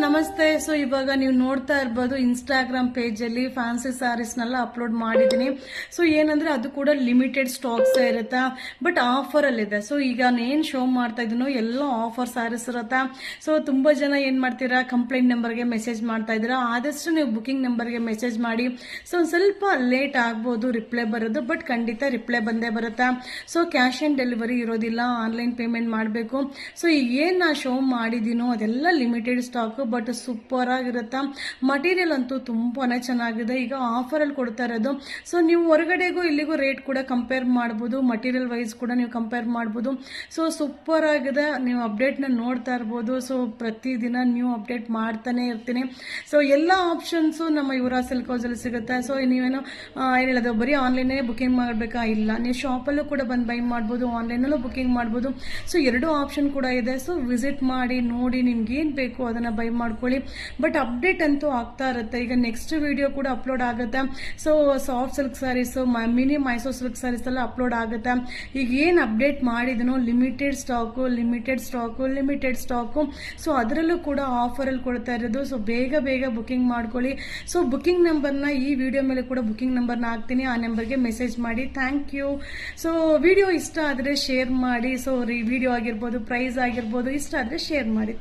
ನಮಸ್ತೆ. ಸೊ ಇವಾಗ ನೀವು ನೋಡ್ತಾ ಇರ್ಬೋದು ಇನ್ಸ್ಟಾಗ್ರಾಮ್ ಪೇಜಲ್ಲಿ ಫ್ಯಾನ್ಸಿ ಸ್ಯಾರೀಸ್ನೆಲ್ಲ ಅಪ್ಲೋಡ್ ಮಾಡಿದ್ದೀನಿ. ಸೊ ಏನಂದ್ರೆ ಅದು ಕೂಡ ಲಿಮಿಟೆಡ್ ಸ್ಟಾಕ್ಸ್ ಇರುತ್ತಾ, ಬಟ್ ಆಫರಲ್ಲಿದೆ. ಸೊ ಈಗ ನಾನು ಶೋ ಮಾಡ್ತಾ ಇದ್ದೀನೋ ಎಲ್ಲ ಆಫರ್ ಸ್ಯಾರೀಸ್ ಇರುತ್ತಾ. ಸೊ ತುಂಬ ಜನ ಏನು ಮಾಡ್ತೀರಾ, ಕಂಪ್ಲೇಂಟ್ ನಂಬರ್ಗೆ ಮೆಸೇಜ್ ಮಾಡ್ತಾ ಇದ್ದೀರಾ. ಆದಷ್ಟು ನೀವು ಬುಕಿಂಗ್ ನಂಬರ್ಗೆ ಮೆಸೇಜ್ ಮಾಡಿ. ಸೊ ಒಂದು ಸ್ವಲ್ಪ ಲೇಟ್ ಆಗ್ಬೋದು ರಿಪ್ಲೈ ಬರೋದು, ಬಟ್ ಖಂಡಿತ ರಿಪ್ಲೈ ಬಂದೇ ಬರುತ್ತಾ. ಸೊ ಕ್ಯಾಶ್ ಆನ್ ಡೆಲಿವರಿ ಇರೋದಿಲ್ಲ, ಆನ್ಲೈನ್ ಪೇಮೆಂಟ್ ಮಾಡಬೇಕು. ಸೊ ಈಗ ಏನು ನಾನು ಶೋ ಮಾಡಿದ್ದೀನೋ ಅದೆಲ್ಲ ಲಿಮಿಟೆಡ್ ಸ್ಟಾಕ್, ಬಟ್ ಸೂಪರ್ ಆಗಿರುತ್ತೆ. ಮಟೀರಿಯಲ್ ಅಂತೂ ತುಂಬಾನೇ ಚೆನ್ನಾಗಿದೆ. ಈಗ ಆಫರ್ ಅಲ್ಲಿ ಕೊಡ್ತಾ ಇರೋದು. ಸೊ ನೀವು ಹೊರಗಡೆಗೂ ಇಲ್ಲಿಗೂ ರೇಟ್ ಕೂಡ ಕಂಪೇರ್ ಮಾಡ್ಬೋದು, ಮಟೀರಿಯಲ್ ವೈಸ್ ಕೂಡ ನೀವು ಕಂಪೇರ್ ಮಾಡ್ಬೋದು. ಸೊ ಸೂಪರ್ ಆಗಿದೆ. ನೀವು ಅಪ್ಡೇಟ್ ನ ನೋಡ್ತಾ ಇರ್ಬೋದು. ಸೊ ಪ್ರತಿದಿನ ನ್ಯೂ ಅಪ್ಡೇಟ್ ಮಾಡ್ತಾನೆ ಇರ್ತೀನಿ. ಸೊ ಎಲ್ಲ ಆಪ್ಷನ್ಸು ನಮ್ಮ ಯುವರಾಜ್ ಸಿಲ್ಕ್ ಹೌಸ್ ಅಲ್ಲಿ ಸಿಗುತ್ತೆ. ಸೊ ನೀವೇನು ಹೇಳೋದು ಬರೀ ಆನ್ಲೈನ್ ಬುಕಿಂಗ್ ಮಾಡಬೇಕಾ? ಇಲ್ಲ, ನೀವು ಶಾಪಲ್ಲೂ ಕೂಡ ಬಂದು ಬೈ ಮಾಡ್ಬೋದು, ಆನ್ಲೈನಲ್ಲೂ ಬುಕಿಂಗ್ ಮಾಡ್ಬೋದು. ಸೊ ಎರಡು ಆಪ್ಷನ್ ಕೂಡ ಇದೆ. ಸೊ ವಿಸಿಟ್ ಮಾಡಿ ನೋಡಿ, ನಿಮ್ಗೆ ಏನು ಬೇಕು ಅದನ್ನ ಬೈ ಮಾಡ್ಕೊಳ್ಳಿ. ಬಟ್ ಅಪ್ಡೇಟ್ ಅಂತೂ ಆಗ್ತಾ ಇರುತ್ತೆ. ಈಗ ನೆಕ್ಸ್ಟ್ ವಿಡಿಯೋ ಕೂಡ ಅಪ್ಲೋಡ್ ಆಗುತ್ತೆ. So soft silk sarees, mini Mysore silk sarees ಎಲ್ಲ ಅಪ್ಲೋಡ್ ಆಗುತ್ತೆ. ಈಗ ಏನು ಅಪ್ಡೇಟ್ ಮಾಡಿದನೋ limited stock, limited stock, limited stock. So ಅದರಲ್ಲೂ ಕೂಡ ಆಫರಲ್ಲಿ ಕೊಡ್ತಾ ಇರೋದು. ಸೊ ಬೇಗ ಬೇಗ ಬುಕಿಂಗ್ ಮಾಡ್ಕೊಳ್ಳಿ. ಸೊ ಬುಕಿಂಗ್ ನಂಬರ್ನ ಈ ವಿಡಿಯೋ ಮೇಲೆ ಕೂಡ ಬುಕಿಂಗ್ ನಂಬರ್ನ ಹಾಕ್ತೀನಿ, ಆ ನಂಬರ್ಗೆ ಮೆಸೇಜ್ ಮಾಡಿ. Thank you. ಸೊ ವಿಡಿಯೋ ಇಷ್ಟ ಆದರೆ ಶೇರ್ ಮಾಡಿ. ಸೊ ವಿಡಿಯೋ ಆಗಿರ್ಬೋದು, ಪ್ರೈಸ್ ಆಗಿರ್ಬೋದು, ಇಷ್ಟ ಆದರೆ ಶೇರ್ ಮಾಡಿ.